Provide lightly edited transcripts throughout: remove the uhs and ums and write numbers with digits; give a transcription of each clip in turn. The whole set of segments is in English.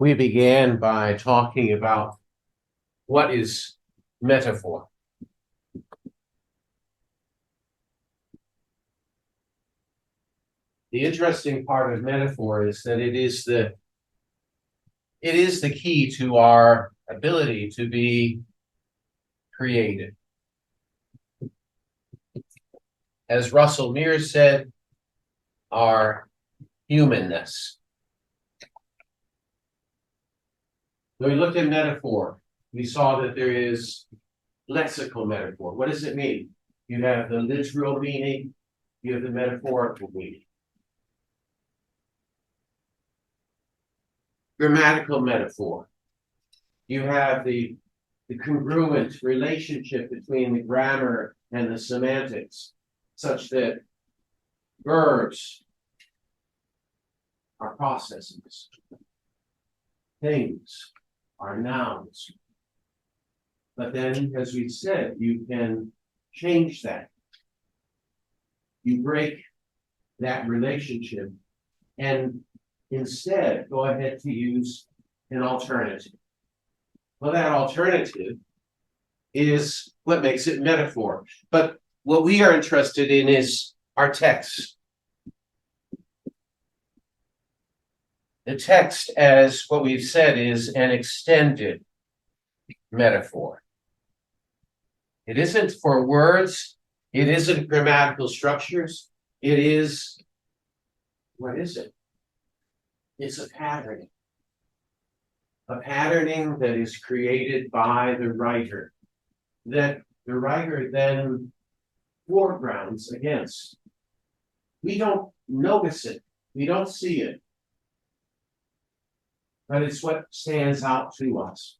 We began by talking about what is metaphor. The interesting part of metaphor is that it is the key to our ability to be creative. As Russell Mears said, our humanness. When we looked at metaphor, we saw that there is lexical metaphor. What does it mean? You have the literal meaning, you have the metaphorical meaning. Grammatical metaphor. You have the congruent relationship between the grammar and the semantics, such that verbs are processes, things are nouns. But then, as we said, you can change that. You break that relationship and instead go ahead to use an alternative. Well, that alternative is what makes it metaphor. But what we are interested in is our text. The text, as what we've said, is an extended metaphor. It isn't for words. It isn't grammatical structures. It is, what is it? It's a patterning. A patterning that is created by the writer, that the writer then foregrounds against. We don't notice it. We don't see it. But it's what stands out to us.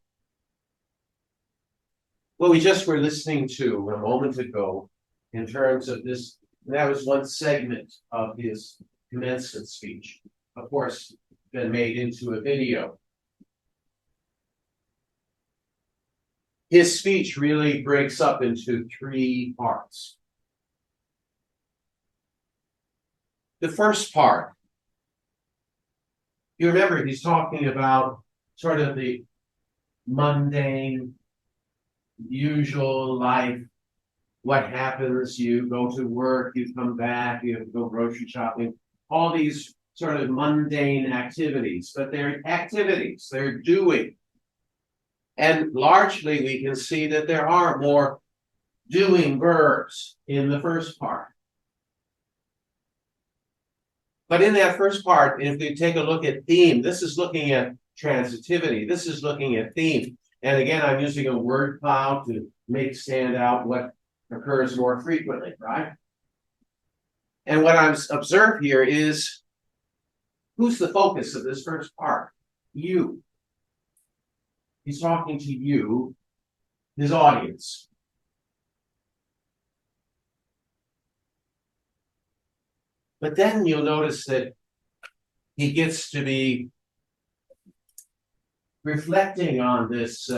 What we just were listening to a moment ago in terms of this, that was one segment of his commencement speech. Of course, been made into a video. His speech really breaks up into three parts. The first part, you remember he's talking about sort of the mundane, usual life. What happens? You go to work, you come back, you have to go grocery shopping, all these sort of mundane activities, but they're activities, they're doing. And largely we can see that there are more doing verbs in the first part. But in that first part, if we take a look at theme, this is looking at transitivity, this is looking at theme. And again, I'm using a word cloud to make stand out what occurs more frequently, right? And what I'm observed here is, who's the focus of this first part? You. He's talking to you, his audience. But then you'll notice that he gets to be reflecting on this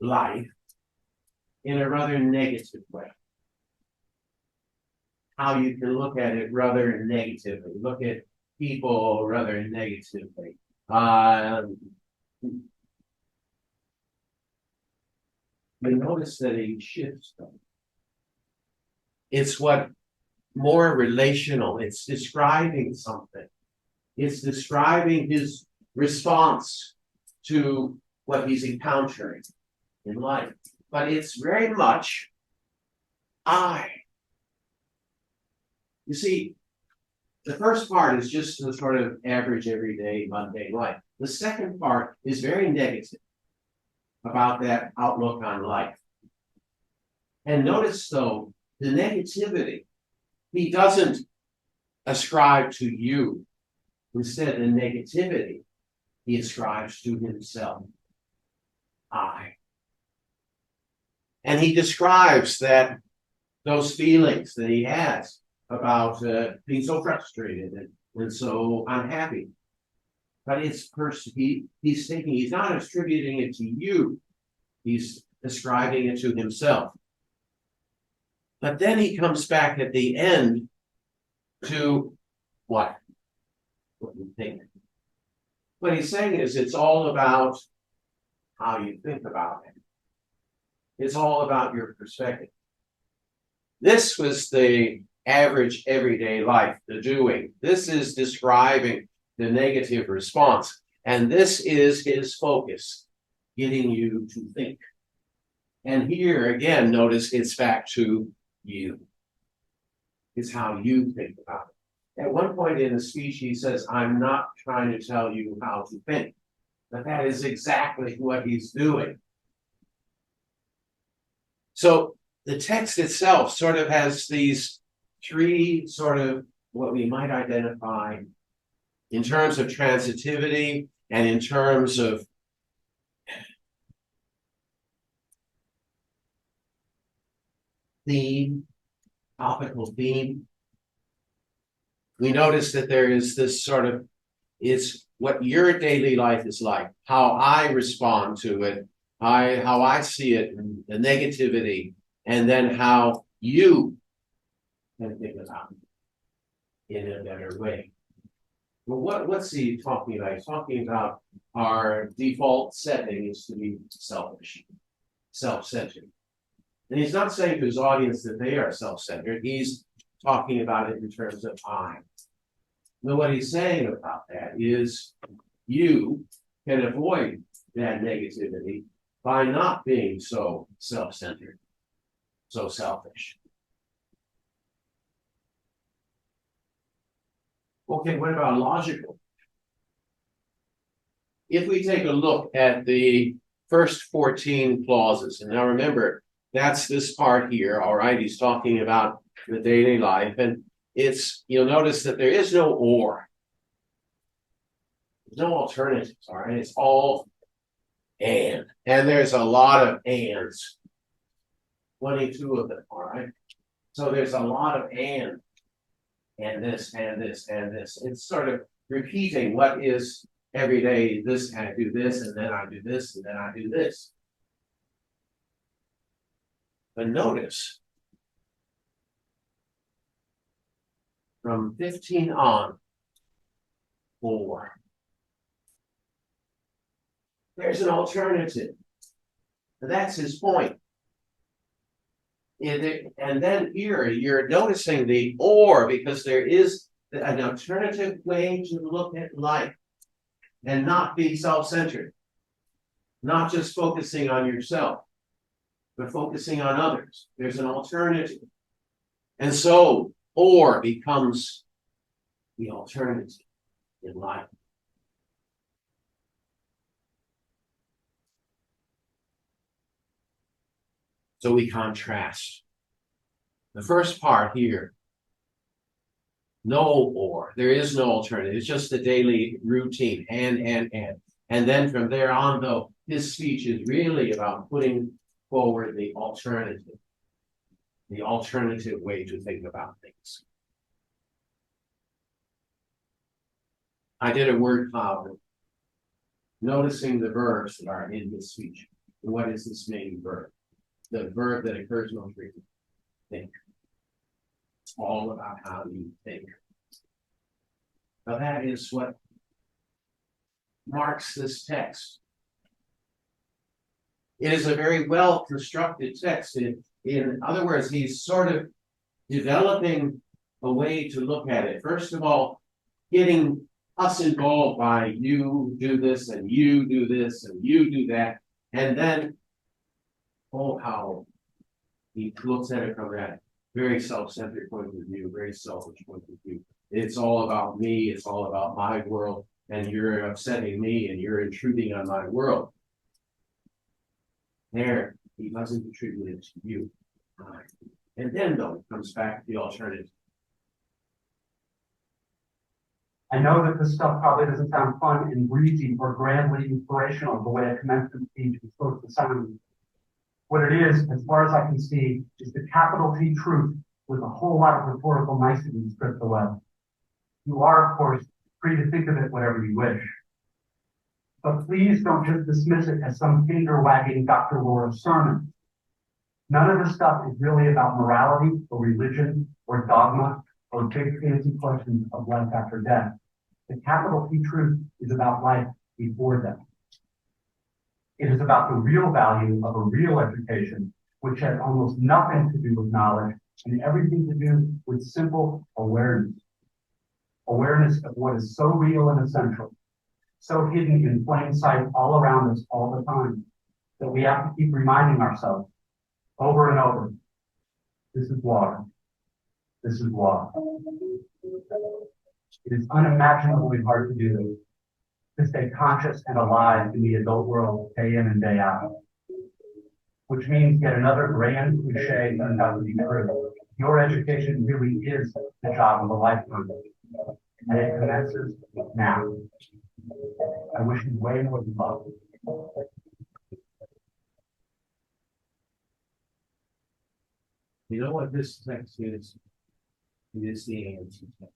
life in a rather negative way. How you can look at it rather negatively, look at people rather negatively. You notice that he shifts them. It's what more relational. It's describing something. It's describing his response to what he's encountering in life. But it's very much I. You see, the first part is just the sort of average, everyday, mundane life. The second part is very negative about that outlook on life. And notice, though, the negativity, he doesn't ascribe to you. Instead, the negativity he ascribes to himself. I. And he describes that those feelings that he has about being so frustrated and so unhappy. But it's he's not attributing it to you. He's ascribing it to himself. But then he comes back at the end to what? What do you think? What he's saying is it's all about how you think about it. It's all about your perspective. This was the average everyday life, the doing. This is describing the negative response. And this is his focus, getting you to think. And here again, notice it's back to you. It's how you think about it. At one point in the speech, he says, I'm not trying to tell you how to think. But that is exactly what he's doing. So the text itself sort of has these three sort of what we might identify in terms of transitivity and in terms of theme, topical theme. We notice that there is this sort of, it's what your daily life is like, how I respond to it, how I see it, the negativity, and then how you can think about it in a better way. Well, what's he talking about? He's talking about our default setting is to be selfish, self-centered. And he's not saying to his audience that they are self-centered. He's talking about it in terms of I. Now, what he's saying about that is you can avoid that negativity by not being so self-centered, so selfish. Okay, what about logical? If we take a look at the first 14 clauses, and now remember, that's this part here, all right? He's talking about the daily life, and you'll notice that there is no or. There's no alternatives, all right? It's all and there's a lot of ands. 22 of them, all right? So there's a lot of and this, and this, and this. It's sort of repeating what is every day, this, I do this, and then I do this, and then I do this. But notice, from 15 on, or. There's an alternative. And that's his point. And then here, you're noticing the or, because there is an alternative way to look at life and not be self-centered. Not just focusing on yourself, but focusing on others. There's an alternative. And so, or becomes the alternative in life. So we contrast. The first part here, no or, there is no alternative. It's just the daily routine, and. And then from there on, though, his speech is really about putting forward the alternative way to think about things. I did a word cloud, noticing the verbs that are in this speech. What is this main verb? The verb that occurs most frequently, think. It's all about how you think. Now that is what marks this text. It is a very well constructed text. In other words, he's sort of developing a way to look at it. First of all, getting us involved by you do this and you do this and you do that. And then, oh, how he looks at it from that very self-centered point of view, very selfish point of view. It's all about me. It's all about my world. And you're upsetting me and you're intruding on my world. There, he doesn't contribute it to you. And then, though, it comes back to the alternative. I know that this stuff probably doesn't sound fun and breezy or grandly inspirational the way a commencement speech is supposed to sound. What it is, as far as I can see, is the capital T truth with a whole lot of rhetorical niceties stripped away. You are, of course, free to think of it whatever you wish. But please don't just dismiss it as some finger-wagging Dr. Laura sermon. None of this stuff is really about morality or religion or dogma or big fancy questions of life after death. The capital T truth is about life before death. It is about the real value of a real education, which has almost nothing to do with knowledge and everything to do with simple awareness. Awareness of what is so real and essential, so hidden in plain sight all around us all the time, that we have to keep reminding ourselves over and over, this is water. This is water. It is unimaginably hard to do this, to stay conscious and alive in the adult world day in and day out. Which means yet another grand cliche turned out to be true. Your education really is the job of a lifetime. And it commences now. I wish you way more love. You know what this text is? It is the anti-text.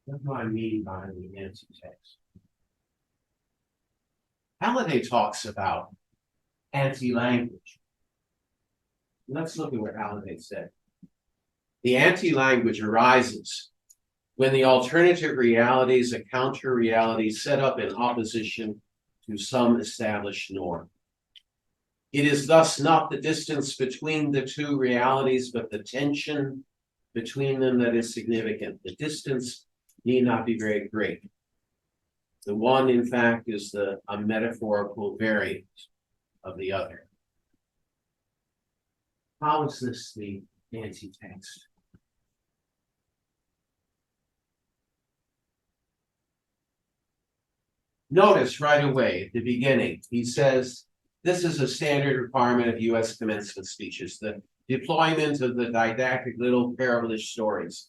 What do I mean by the anti-text? Halliday talks about anti-language. Let's look at what Halliday said. The anti-language arises when the alternative reality is a counter-reality set up in opposition to some established norm. It is thus not the distance between the two realities, but the tension between them that is significant. The distance need not be very great. The one, in fact, is a metaphorical variant of the other. How is this the anti-text? Notice right away at the beginning, he says, this is a standard requirement of U.S. commencement speeches, the deployment of the didactic little parable-ish stories.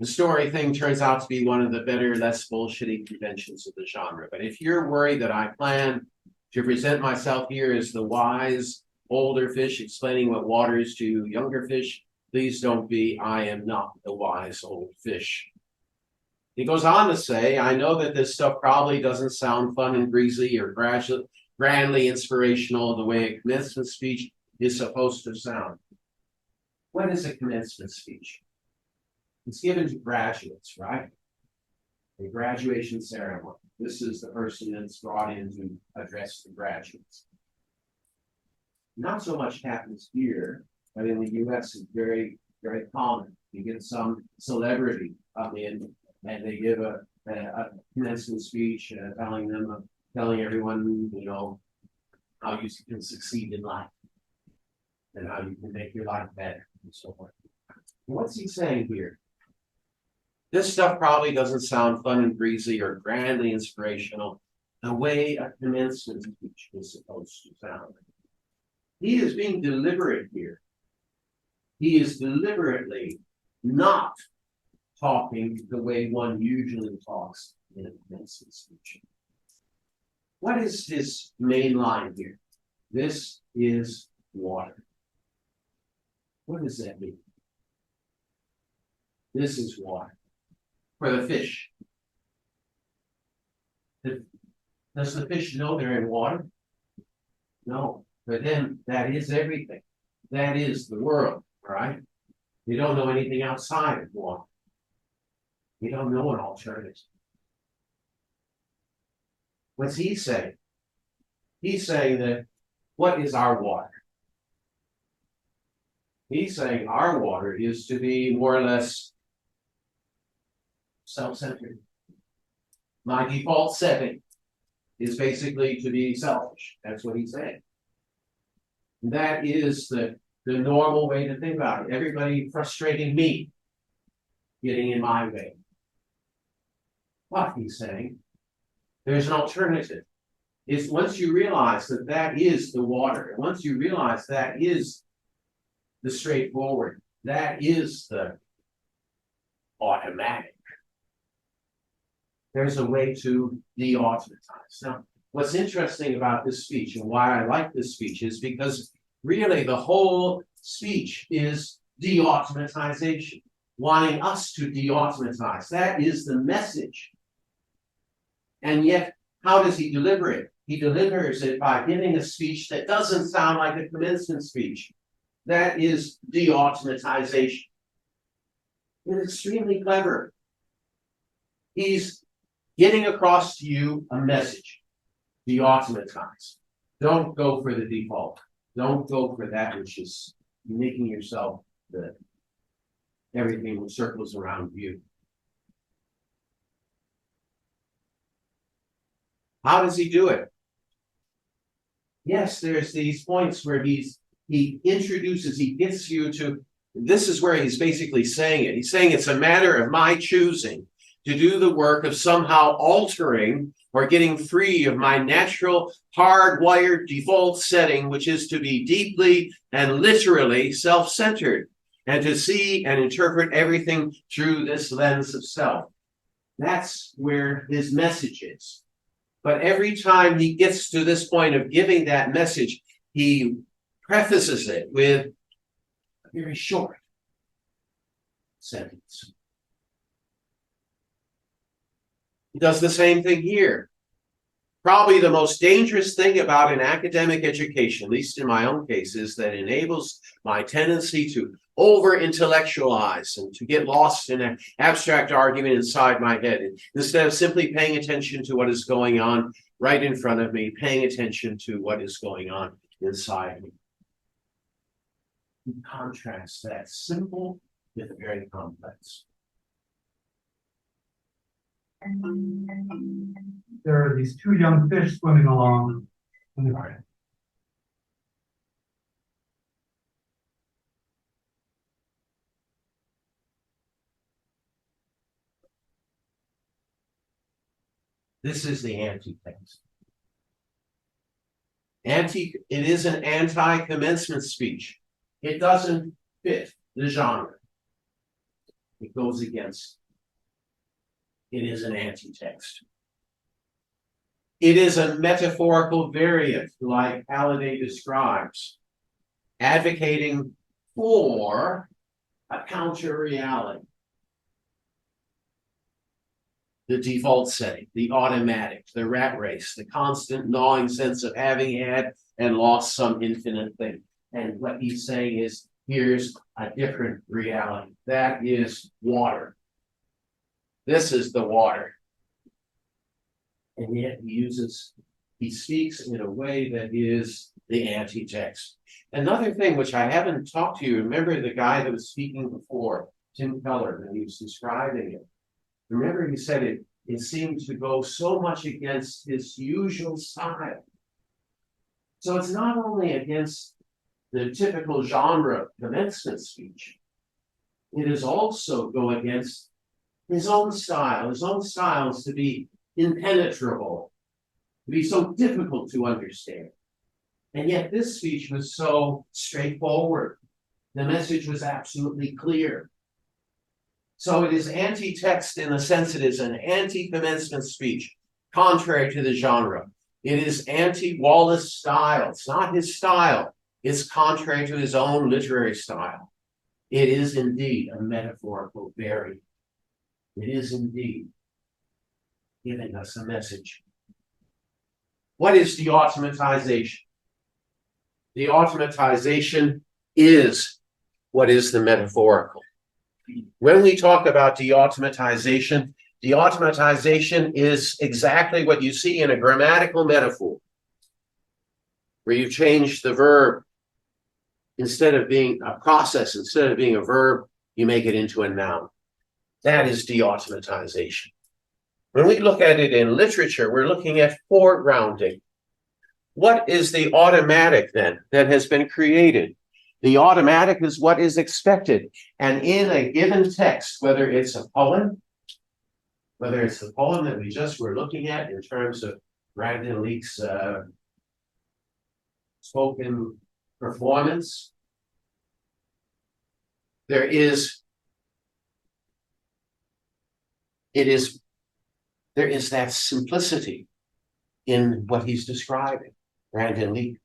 The story thing turns out to be one of the better, less bullshitty conventions of the genre. But if you're worried that I plan to present myself here as the wise older fish explaining what water is to younger fish, please don't be. I am not the wise old fish. He goes on to say, I know that this stuff probably doesn't sound fun and breezy or grandly inspirational the way a commencement speech is supposed to sound. What is a commencement speech? It's given to graduates, right? A graduation ceremony. This is the person that's brought in to address the graduates. Not so much happens here, but in the US it's very, very common. You get some celebrity come in and they give a commencement speech telling everyone, you know, how you can succeed in life and how you can make your life better and so forth. What's he saying here? This stuff probably doesn't sound fun and breezy or grandly inspirational the way a commencement speech is supposed to sound. He is being deliberate here. He is deliberately not talking the way one usually talks in a commencement speech. What is his main line here? This is water. What does that mean? This is water. For the fish. Does the fish know they're in water? No. For them, that is everything. That is the world, right? They don't know anything outside of water. They don't know an alternative. What's he saying? He's saying that, what is our water? He's saying our water is to be more or less self-centered. My default setting is basically to be selfish. That's what he's saying. That is the normal way to think about it. Everybody frustrating me, getting in my way. What he's saying, there's an alternative. It's once you realize that that is the water, and once you realize that is the straightforward, that is the automatic, there's a way to de-automatize. Now, what's interesting about this speech and why I like this speech is because really the whole speech is de-automatization, wanting us to de-automatize. That is the message. And yet, how does he deliver it? He delivers it by giving a speech that doesn't sound like a commencement speech. That is de-automatization. is extremely clever. He's getting across to you a message. De-automatize. Don't go for the default. Don't go for that which is making yourself the everything circles around you. How does he do it? Yes, there's these points where he introduces, he gets you to, this is where he's basically saying it. He's saying it's a matter of my choosing to do the work of somehow altering or getting free of my natural hardwired default setting, which is to be deeply and literally self-centered and to see and interpret everything through this lens of self. That's where his message is. But every time he gets to this point of giving that message, he prefaces it with a very short sentence. He does the same thing here. Probably the most dangerous thing about an academic education, at least in my own case, is that it enables my tendency to over-intellectualize and to get lost in an abstract argument inside my head, instead of simply paying attention to what is going on right in front of me, paying attention to what is going on inside me. You contrast that simple with very complex. There are these two young fish swimming along in the garden. This is the anti-text. It is an anti-commencement speech. It doesn't fit the genre. It goes against. It is an anti-text. It is a metaphorical variant, like Halliday describes, advocating for a counter-reality. The default setting, the automatic, the rat race, the constant gnawing sense of having had and lost some infinite thing. And what he's saying is, here's a different reality. That is water. This is the water. And yet he speaks in a way that is the anti-text. Another thing which I haven't talked to you, remember the guy that was speaking before, Tim Keller, when he was describing it. Remember he said it seemed to go so much against his usual style. So it's not only against the typical genre commencement speech, it is also go against his own style. His own style is to be impenetrable, to be so difficult to understand. And yet this speech was so straightforward. The message was absolutely clear. So it is anti-text in the sense it is an anti-commencement speech, contrary to the genre. It is anti-Wallace style. It's not his style. It's contrary to his own literary style. It is indeed a metaphorical variant. It is indeed giving us a message. What is de-automatization? De-automatization is what is the metaphorical. When we talk about de-automatization, de-automatization is exactly what you see in a grammatical metaphor, where you change the verb. Instead of being a process, instead of being a verb, you make it into a noun. That is de-automatization. When we look at it in literature, we're looking at foregrounding. What is the automatic then that has been created? The automatic is what is expected. And in a given text, whether it's a poem, whether it's the poem that we just were looking at in terms of Brandon Leake's spoken performance, there is that simplicity in what he's describing, Brandon Leake,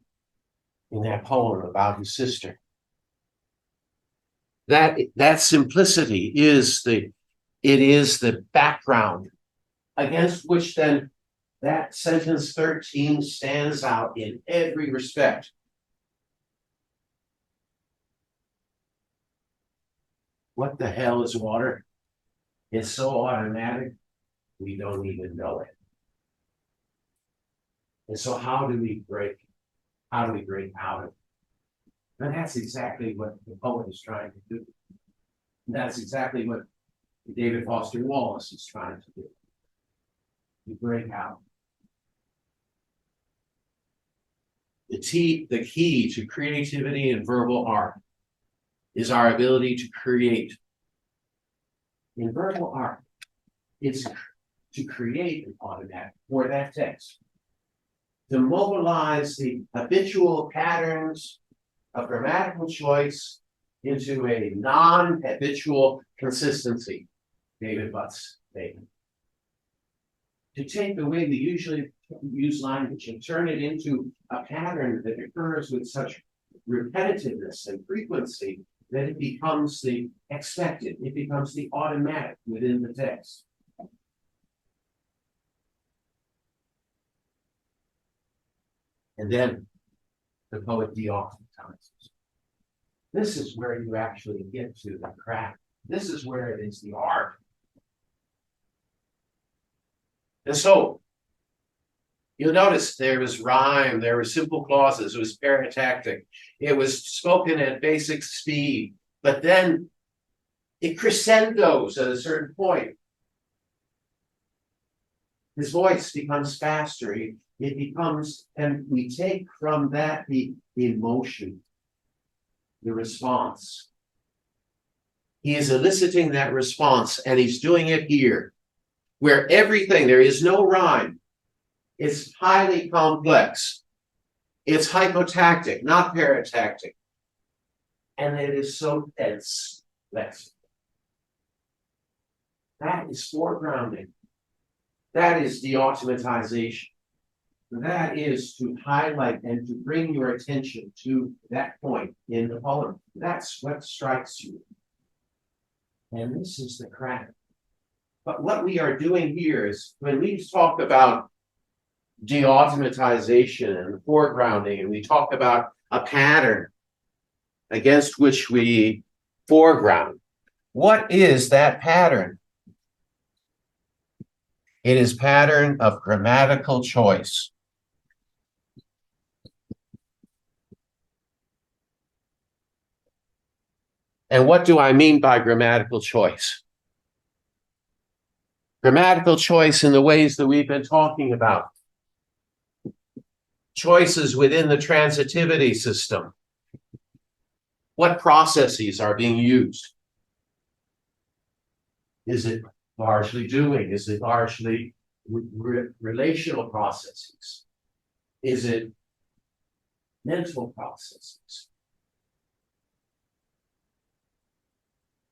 in that poem about his sister. That simplicity is the background against which then that sentence 13 stands out in every respect. What the hell is water? It's so automatic, we don't even know it. And so how do we break out of it? And that's exactly what the poet is trying to do. And that's exactly what David Foster Wallace is trying to do. To break out. The key to creativity and verbal art is our ability to create. In verbal art, it's to create an automatic for that text. To mobilize the habitual patterns of grammatical choice into a non-habitual consistency, David Butt's statement. To take the way we usually use language and turn it into a pattern that occurs with such repetitiveness and frequency that it becomes the expected, it becomes the automatic within the text. And then the poet de-oftentimes. This is where you actually get to the craft. This is where it is the art. And so, you'll notice there was rhyme, there were simple clauses, it was paratactic, it was spoken at basic speed, but then it crescendos at a certain point. His voice becomes faster, it becomes, and we take from that the emotion, the response. He is eliciting that response, and he's doing it here, where everything, there is no rhyme. It's highly complex. It's hypotactic, not paratactic. And it is so dense. That is foregrounding. That is de-automatization. That is to highlight and to bring your attention to that point in the poem. That's what strikes you. And this is the craft. But what we are doing here is, when we talk about de-automatization and foregrounding, and we talk about a pattern against which we foreground, what is that pattern? It is pattern of grammatical choice. And what do I mean by grammatical choice? Grammatical choice in the ways that we've been talking about. Choices within the transitivity system. What processes are being used? Is it largely doing? Is it largely relational processes? Is it mental processes?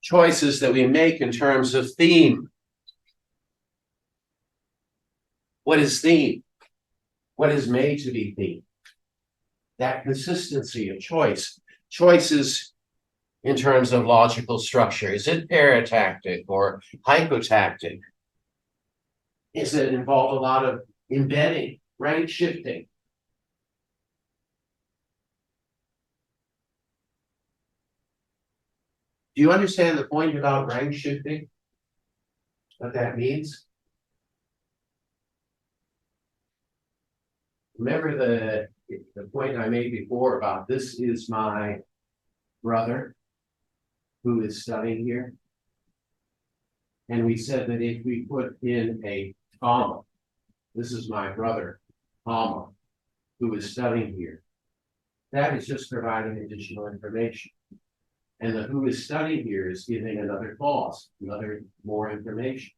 Choices that we make in terms of theme. What is theme? What is made to be theme? That consistency of choice. Choices in terms of logical structure. Is it paratactic or hypotactic? Does it involve a lot of embedding, rank shifting? Do you understand the point about rank shifting? What that means? Remember the point I made before about this is my brother who is studying here. And we said that if we put in a comma, this is my brother, comma, who is studying here, that is just providing additional information. And the who is studying here is giving another clause, another more information.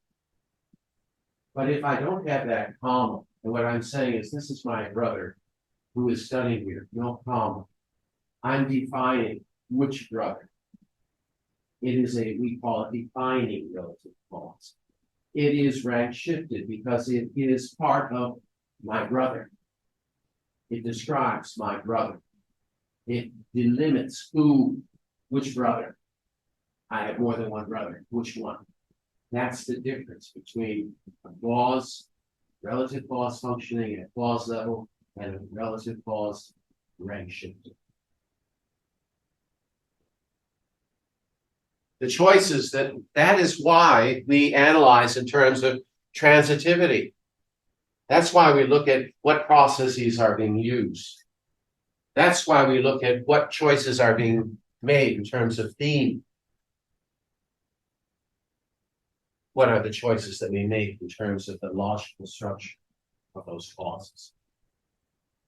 But if I don't have that comma, and what I'm saying is this is my brother who is studying here, no comma, I'm defining which brother. It is we call it defining relative clause. It is rank shifted because it is part of my brother. It describes my brother. It delimits which brother. I have more than one brother. Which one? That's the difference between a clause, relative clause functioning at clause level, and a relative clause rank shifted. The choices that is why we analyze in terms of transitivity. That's why we look at what processes are being used. That's why we look at what choices are being made in terms of theme. What are the choices that we make in terms of the logical structure of those clauses?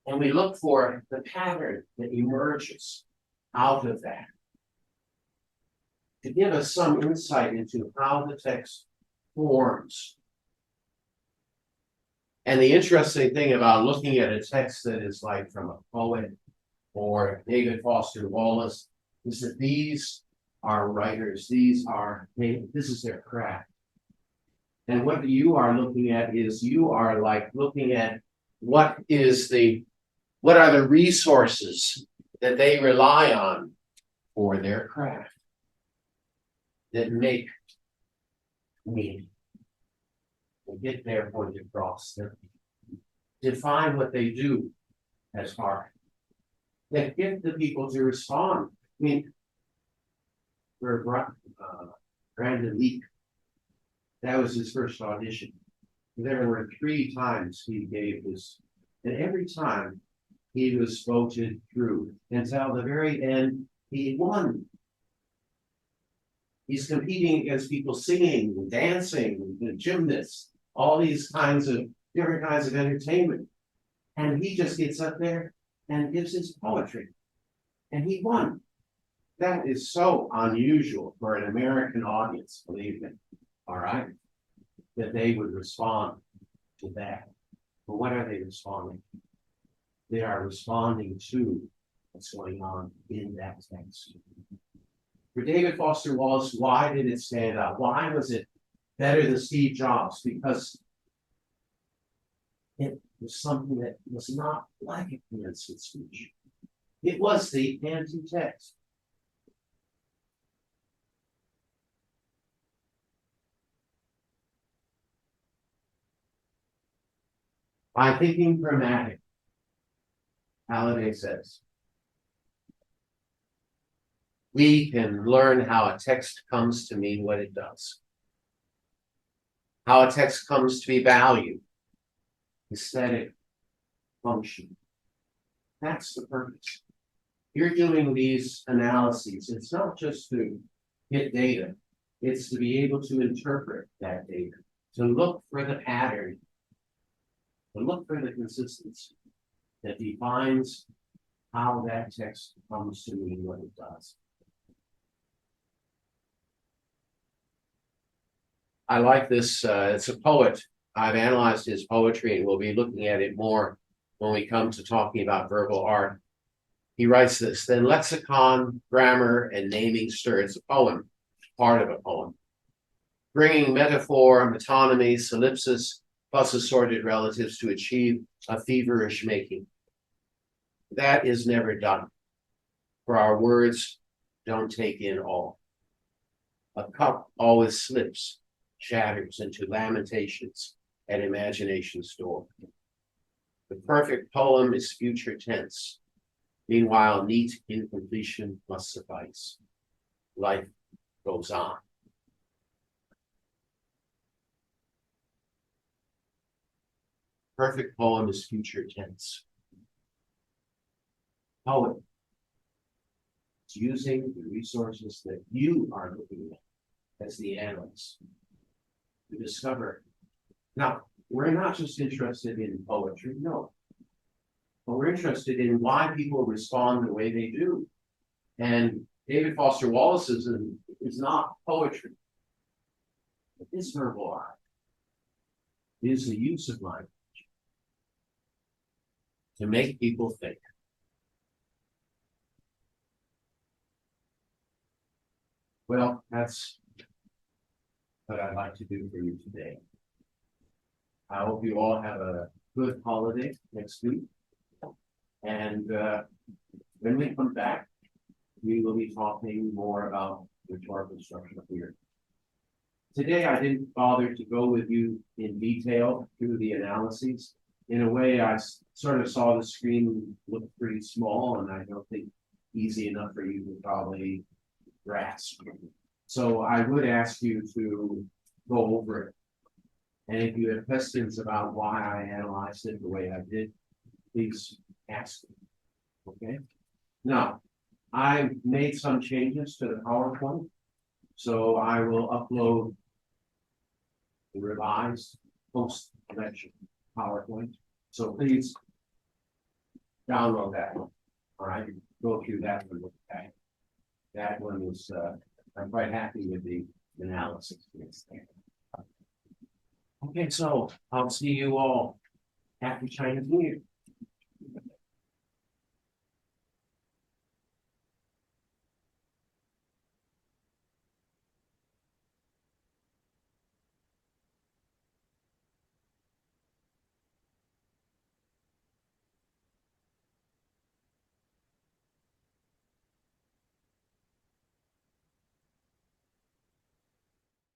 And we look for the pattern that emerges out of that to give us some insight into how the text forms. And the interesting thing about looking at a text that is like from a poet or David Foster Wallace is that these are writers, this is their craft. And what you are looking at is you are like looking at what are the resources that they rely on for their craft that make meaning and get their point across, define what they do as art, that get the people to respond. I mean, for Brandon Leake, that was his first audition. There were 3 times he gave this, and every time he was voted through until the very end, he won. He's competing against people singing and dancing and gymnasts, all these different kinds of entertainment. And he just gets up there and gives his poetry. And he won. That is so unusual for an American audience, believe me. All right? That they would respond to that. But what are they responding to? They are responding to what's going on in that text. For David Foster Wallace, why did it stand out? Why was it better than Steve Jobs? Because it was something that was not like a commencement speech. It was the anti-text. By thinking dramatic, Halliday says, we can learn how a text comes to mean what it does. How a text comes to be valued, aesthetic, function. That's the purpose. You're doing these analyses. It's not just to get data. It's to be able to interpret that data, to look for the pattern, to look for the consistency that defines how that text comes to mean what it does. I like this. It's a poet. I've analyzed his poetry, and we'll be looking at it more when we come to talking about verbal art. He writes this: then lexicon, grammar, and naming stir. It's a poem, part of a poem, bringing metaphor, metonymy, solipsis, plus assorted relatives to achieve a feverish making. That is never done, for our words don't take in all. A cup always slips, shatters into lamentations at imagination's door. The perfect poem is future tense. Meanwhile, neat incompletion must suffice. Life goes on. Perfect poem is future tense. Poet is using the resources that you are looking at as the analyst to discover. Now, we're not just interested in poetry, no. But we're interested in why people respond the way they do. And David Foster Wallace is not poetry. It is verbal art. It is the use of language to make people think. Well, that's what I'd like to do for you today. I hope you all have a good holiday next week. And when we come back, we will be talking more about rhetorical structure here. Today, I didn't bother to go with you in detail through the analyses. In a way, I sort of saw the screen look pretty small, and I don't think easy enough for you to probably grasp. So I would ask you to go over it. And if you have questions about why I analyzed it the way I did, please ask me. Okay? Now, I made some changes to the PowerPoint, so I will upload the revised post-election PowerPoint. So please download that one. All right, go through that one. Okay. That one is, I'm quite happy with the analysis. Okay, so I'll see you all after Chinese New Year.